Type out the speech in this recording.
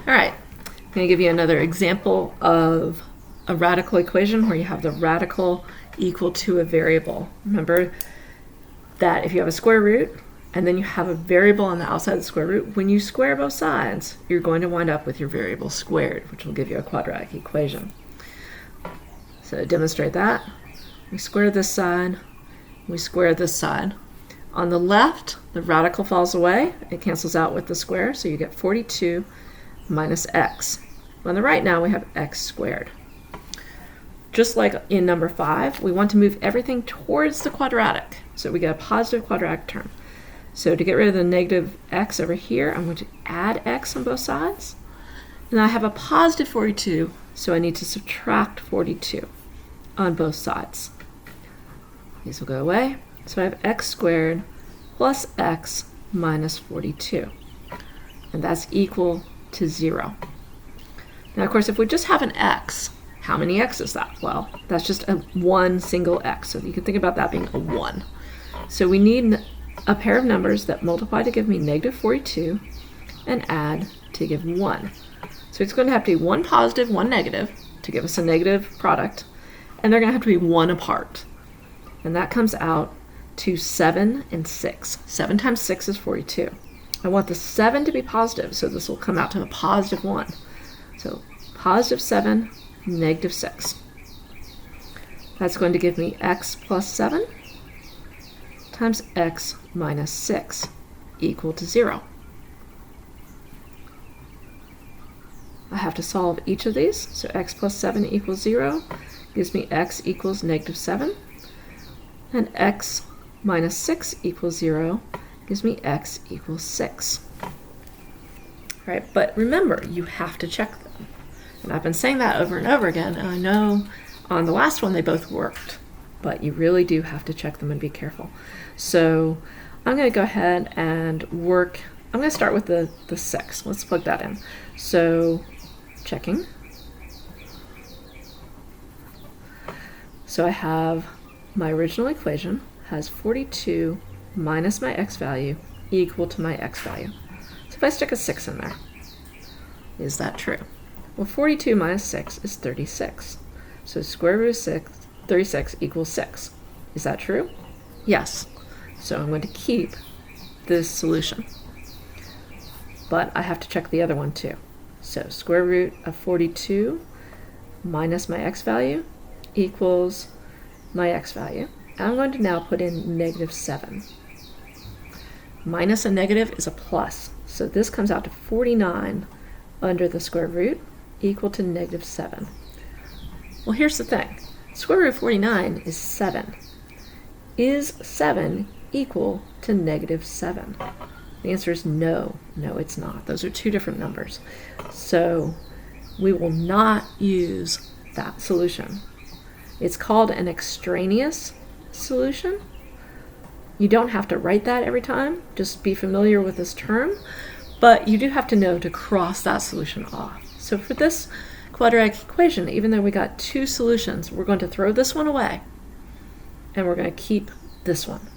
All right, I'm going to give you another example of a radical equation where you have the radical equal to a variable. Remember that if you have a square root and then you have a variable on the outside of the square root, when you square both sides, you're going to wind up with your variable squared, which will give you a quadratic equation. So to demonstrate that, we square this side, we square this side. On the left, the radical falls away. It cancels out with the square, so you get 42 minus x. On the right now, we have x squared. Just like in number 5, we want to move everything towards the quadratic, so we get a positive quadratic term. So to get rid of the negative x over here, I'm going to add x on both sides. And I have a positive 42, so I need to subtract 42 on both sides. These will go away. So I have x squared plus x minus 42. And that's equal to 0. Now, of course, if we just have an x, how many x is that? Well, that's just one single x. So you can think about that being a 1. So we need a pair of numbers that multiply to give me negative 42 and add to give 1. So it's going to have to be one positive, one negative to give us a negative product, and they're going to have to be 1 apart. And that comes out to 7 and 6. 7 times 6 is 42. I want the 7 to be positive, so this will come out to a positive 1. So positive 7, negative 6. That's going to give me x plus 7 times x minus 6 equal to 0. I have to solve each of these. So x plus 7 equals 0 gives me x equals negative 7. And x minus 6 equals 0 gives me x equals 6. All right, but remember, you have to check them. And I've been saying that over and over again, and I know on the last one they both worked, but you really do have to check them and be careful. So I'm going to go ahead and work. I'm going to start with the 6. Let's plug that in. So checking. So I have my original equation has 42 minus my x value equal to my x value. So if I stick a 6 in there, is that true? Well, 42 minus 6 is 36. So square root of 36 equals 6. Is that true? Yes. So I'm going to keep this solution. But I have to check the other one too. So square root of 42 minus my x value equals my x value. I'm going to now put in negative 7. Minus a negative is a plus. So this comes out to 49 under the square root equal to negative 7. Well, here's the thing. Square root of 49 is 7. Is 7 equal to negative 7? The answer is no. No, it's not. Those are two different numbers. So we will not use that solution. It's called an extraneous solution. You don't have to write that every time. Just be familiar with this term. But you do have to know to cross that solution off. So for this quadratic equation, even though we got two solutions, we're going to throw this one away and we're going to keep this one.